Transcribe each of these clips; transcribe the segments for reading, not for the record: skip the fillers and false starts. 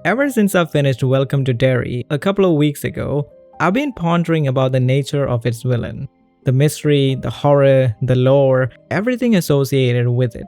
Ever since I finished Welcome to Derry a couple of weeks ago, I've been pondering about the nature of its villain. The mystery, the horror, the lore, everything associated with it.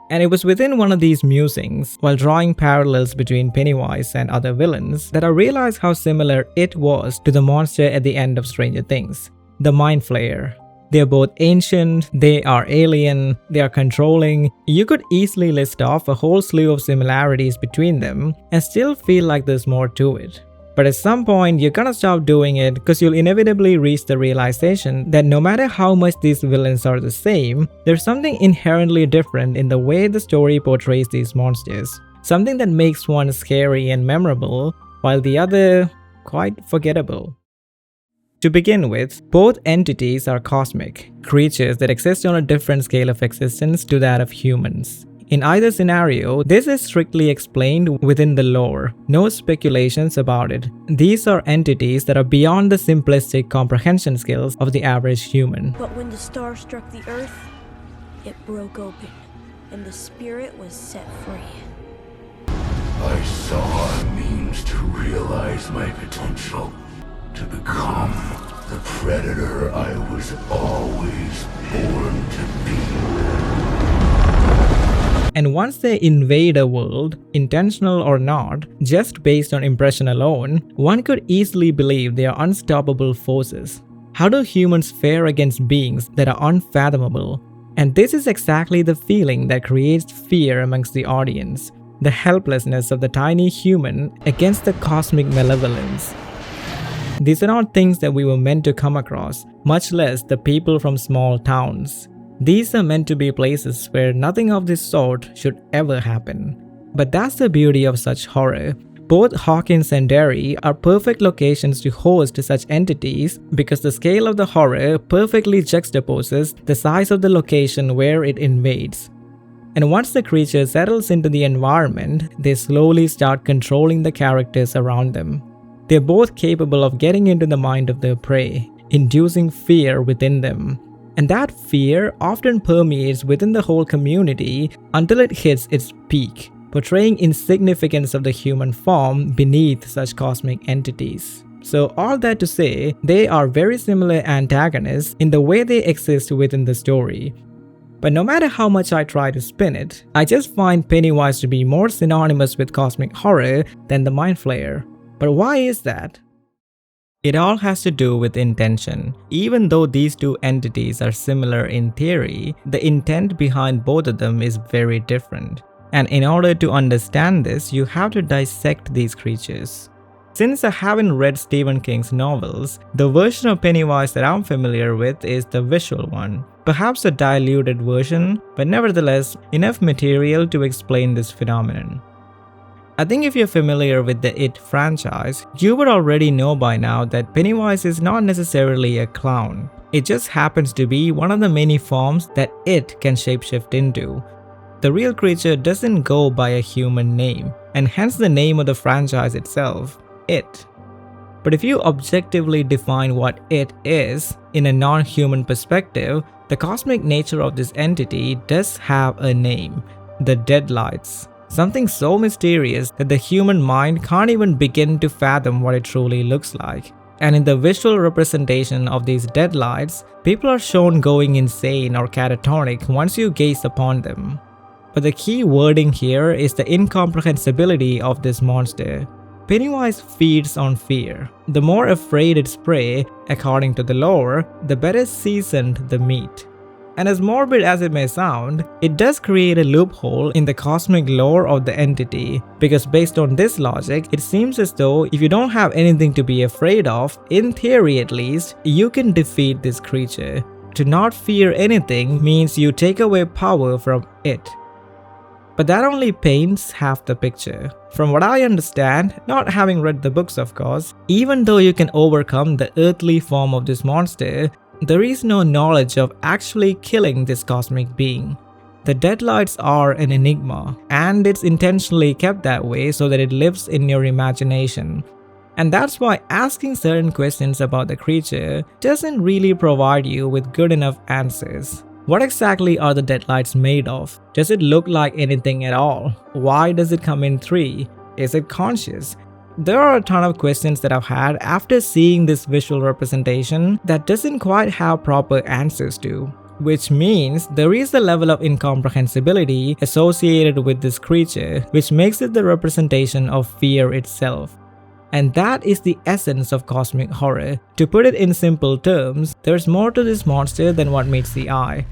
And it was within one of these musings, while drawing parallels between Pennywise and other villains, that I realized how similar it was to the monster at the end of Stranger Things, the Mind Flayer. They are both ancient, they are alien, they are controlling. You could easily list off a whole slew of similarities between them and still feel like there's more to it. But at some point, you're gonna stop doing it because you'll inevitably reach the realization that no matter how much these villains are the same, there's something inherently different in the way the story portrays these monsters. Something that makes one scary and memorable, while the other quite forgettable. To begin with, both entities are cosmic, creatures that exist on a different scale of existence to that of humans. In either scenario, this is strictly explained within the lore, no speculations about it. These are entities that are beyond the simplistic comprehension skills of the average human. But when the star struck the earth, it broke open, and the spirit was set free. I saw a means to realize my potential. To become the predator I was always born to be. And once they invade a world, intentional or not, just based on impression alone, one could easily believe they are unstoppable forces. How do humans fare against beings that are unfathomable? And this is exactly the feeling that creates fear amongst the audience. The helplessness of the tiny human against the cosmic malevolence. These are not things that we were meant to come across, much less the people from small towns. These are meant to be places where nothing of this sort should ever happen. But that's the beauty of such horror. Both Hawkins and Derry are perfect locations to host such entities because the scale of the horror perfectly juxtaposes the size of the location where it invades. And once the creature settles into the environment, they slowly start controlling the characters around them. They're both capable of getting into the mind of their prey, inducing fear within them. And that fear often permeates within the whole community until it hits its peak, portraying insignificance of the human form beneath such cosmic entities. So all that to say, they are very similar antagonists in the way they exist within the story. But no matter how much I try to spin it, I just find Pennywise to be more synonymous with cosmic horror than the Mind Flayer. But why is that? It all has to do with intention. Even though these two entities are similar in theory, the intent behind both of them is very different. And in order to understand this, you have to dissect these creatures. Since I haven't read Stephen King's novels, the version of Pennywise that I'm familiar with is the visual one. Perhaps a diluted version, but nevertheless enough material to explain this phenomenon. I think if you're familiar with the It franchise, you would already know by now that Pennywise is not necessarily a clown. It just happens to be one of the many forms that it can shapeshift into. The real creature doesn't go by a human name, and hence the name of the franchise itself, It. But if you objectively define what it is in a non-human perspective, the cosmic nature of this entity does have a name, the Deadlights. Something so mysterious that the human mind can't even begin to fathom what it truly looks like. And in the visual representation of these deadlights, people are shown going insane or catatonic once you gaze upon them. But the key wording here is the incomprehensibility of this monster. Pennywise feeds on fear. The more afraid its prey, according to the lore, the better seasoned the meat. And as morbid as it may sound, it does create a loophole in the cosmic lore of the entity, because based on this logic, it seems as though if you don't have anything to be afraid of, in theory at least, you can defeat this creature. To not fear anything means you take away power from it. But that only paints half the picture. From what I understand, not having read the books of course, even though you can overcome the earthly form of this monster, there is no knowledge of actually killing this cosmic being. The Deadlights are an enigma, and it's intentionally kept that way so that it lives in your imagination. And that's why asking certain questions about the creature doesn't really provide you with good enough answers. What exactly are the Deadlights made of? Does it look like anything at all? Why does it come in 3? Is it conscious? There are a ton of questions that I've had after seeing this visual representation that doesn't quite have proper answers to. Which means there is a level of incomprehensibility associated with this creature, which makes it the representation of fear itself. And that is the essence of cosmic horror. To put it in simple terms, there's more to this monster than what meets the eye.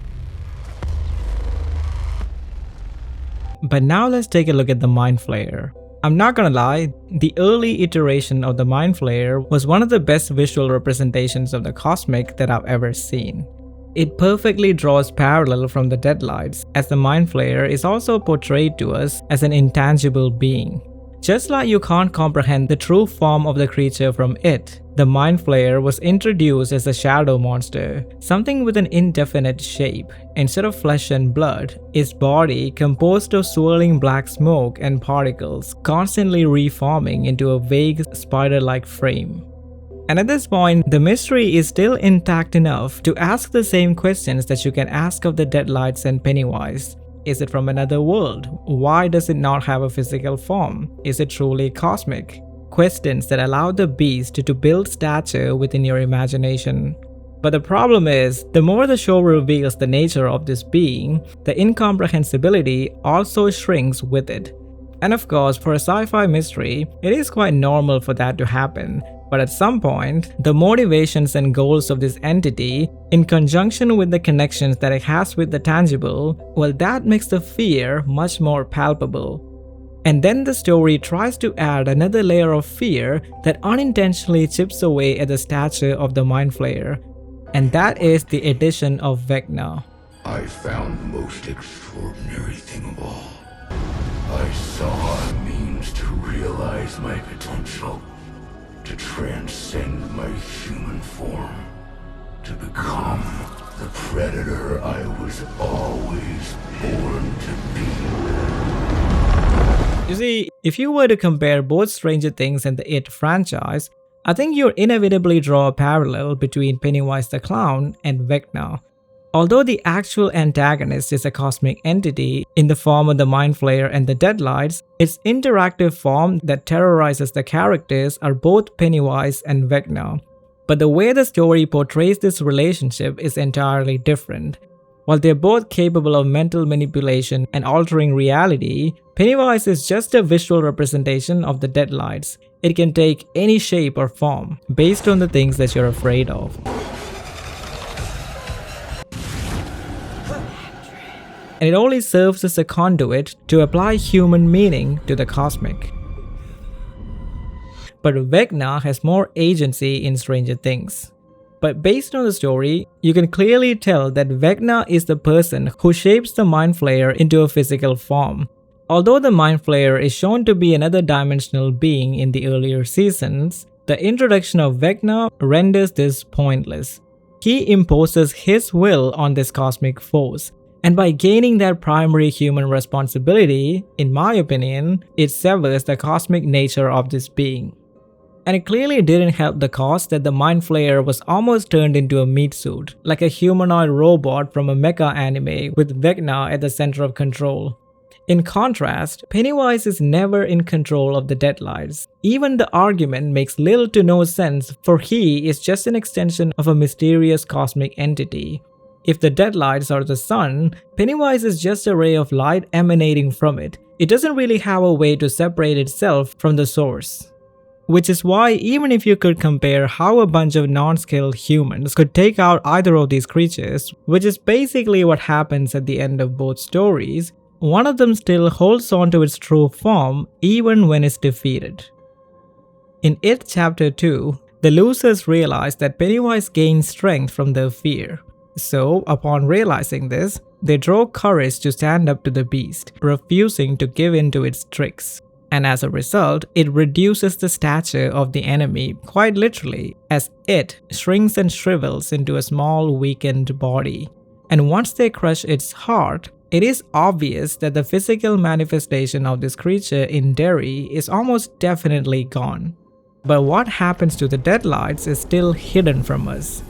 But now let's take a look at the Mind Flayer. I'm not gonna lie, the early iteration of the Mind Flayer was one of the best visual representations of the cosmic that I've ever seen. It perfectly draws parallel from the Deadlights, as the Mind Flayer is also portrayed to us as an intangible being. Just like you can't comprehend the true form of the creature from it, the Mind Flayer was introduced as a shadow monster, something with an indefinite shape. Instead of flesh and blood, its body composed of swirling black smoke and particles, constantly reforming into a vague spider-like frame. And at this point, the mystery is still intact enough to ask the same questions that you can ask of the Deadlights and Pennywise. Is it from another world? Why does it not have a physical form? Is it truly cosmic? Questions that allow the beast to build stature within your imagination. But the problem is, the more the show reveals the nature of this being, the incomprehensibility also shrinks with it. And of course, for a sci-fi mystery, it is quite normal for that to happen. But at some point, the motivations and goals of this entity, in conjunction with the connections that it has with the tangible, well, that makes the fear much more palpable. And then the story tries to add another layer of fear that unintentionally chips away at the stature of the Mind Flayer. And that is the addition of Vecna. I found the most extraordinary thing of all. I saw a means to realize my potential, to transcend my human form, to become the predator I was always born to be. You see, if you were to compare both Stranger Things and the It franchise, I think you'll inevitably draw a parallel between Pennywise the Clown and Vecna. Although the actual antagonist is a cosmic entity in the form of the Mind Flayer and the Deadlights, its interactive form that terrorizes the characters are both Pennywise and Vecna. But the way the story portrays this relationship is entirely different. While they're both capable of mental manipulation and altering reality, Pennywise is just a visual representation of the Deadlights. It can take any shape or form, based on the things that you're afraid of. And it only serves as a conduit to apply human meaning to the cosmic. But Vecna has more agency in Stranger Things. But based on the story, you can clearly tell that Vecna is the person who shapes the Mind Flayer into a physical form. Although the Mind Flayer is shown to be another dimensional being in the earlier seasons, the introduction of Vecna renders this pointless. He imposes his will on this cosmic force, and by gaining that primary human responsibility, in my opinion, it severs the cosmic nature of this being. And it clearly didn't help the cause that the Mind Flayer was almost turned into a meat suit, like a humanoid robot from a mecha anime with Vecna at the center of control. In contrast, Pennywise is never in control of the Deadlights. Even the argument makes little to no sense, for he is just an extension of a mysterious cosmic entity. If the Deadlights are the sun, Pennywise is just a ray of light emanating from it. It doesn't really have a way to separate itself from the source. Which is why even if you could compare how a bunch of non-skilled humans could take out either of these creatures, which is basically what happens at the end of both stories, one of them still holds on to its true form even when it's defeated. In It Chapter 2, the losers realize that Pennywise gains strength from their fear. So, upon realizing this, they draw courage to stand up to the beast, refusing to give in to its tricks. And as a result, it reduces the stature of the enemy, quite literally, as it shrinks and shrivels into a small, weakened body. And once they crush its heart, it is obvious that the physical manifestation of this creature in Derry is almost definitely gone. But what happens to the Deadlights is still hidden from us.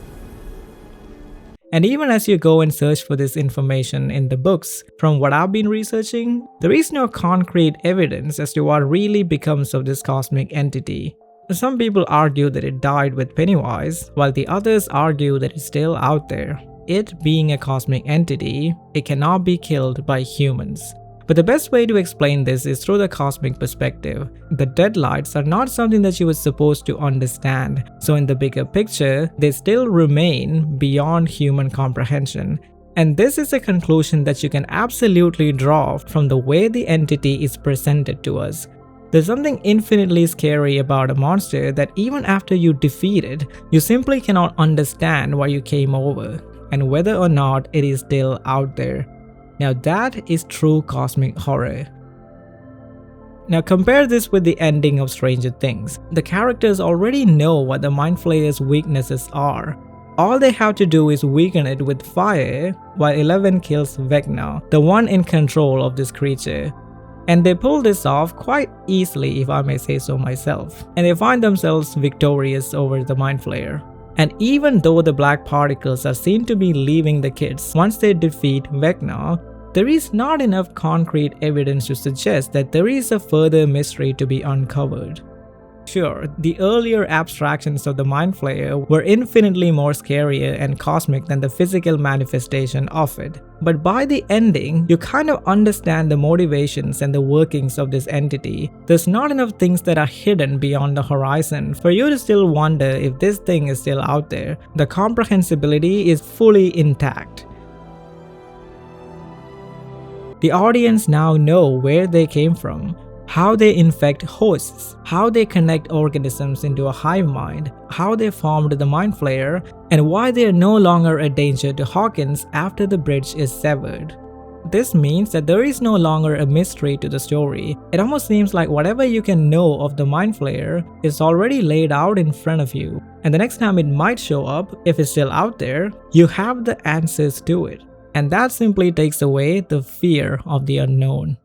And even as you go and search for this information in the books, from what I've been researching, there is no concrete evidence as to what really becomes of this cosmic entity. Some people argue that it died with Pennywise, while the others argue that it's still out there. It being a cosmic entity, it cannot be killed by humans. But the best way to explain this is through the cosmic perspective. The Deadlights are not something that you were supposed to understand, so in the bigger picture, they still remain beyond human comprehension. And this is a conclusion that you can absolutely draw from the way the entity is presented to us. There's something infinitely scary about a monster that even after you defeat it, you simply cannot understand why you came over, and whether or not it is still out there. Now that is true cosmic horror. Now compare this with the ending of Stranger Things. The characters already know what the Mind Flayer's weaknesses are. All they have to do is weaken it with fire, while Eleven kills Vecna, the one in control of this creature. And they pull this off quite easily, if I may say so myself. And they find themselves victorious over the Mind Flayer. And even though the black particles are seen to be leaving the kids once they defeat Vecna, there is not enough concrete evidence to suggest that there is a further mystery to be uncovered. Sure, the earlier abstractions of the Mind Flayer were infinitely more scarier and cosmic than the physical manifestation of it. But by the ending, you kind of understand the motivations and the workings of this entity. There's not enough things that are hidden beyond the horizon for you to still wonder if this thing is still out there. The comprehensibility is fully intact. The audience now know where they came from, how they infect hosts, how they connect organisms into a hive mind, how they formed the Mind Flayer, and why they are no longer a danger to Hawkins after the bridge is severed. This means that there is no longer a mystery to the story. It almost seems like whatever you can know of the Mind Flayer is already laid out in front of you, and the next time it might show up, if it's still out there, you have the answers to it. And that simply takes away the fear of the unknown.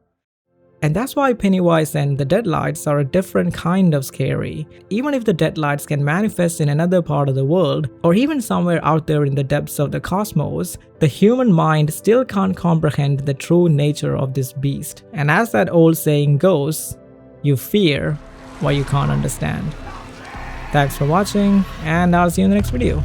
And that's why Pennywise and the Deadlights are a different kind of scary. Even if the Deadlights can manifest in another part of the world, or even somewhere out there in the depths of the cosmos, the human mind still can't comprehend the true nature of this beast. And as that old saying goes, you fear what you can't understand. Thanks for watching, and I'll see you in the next video.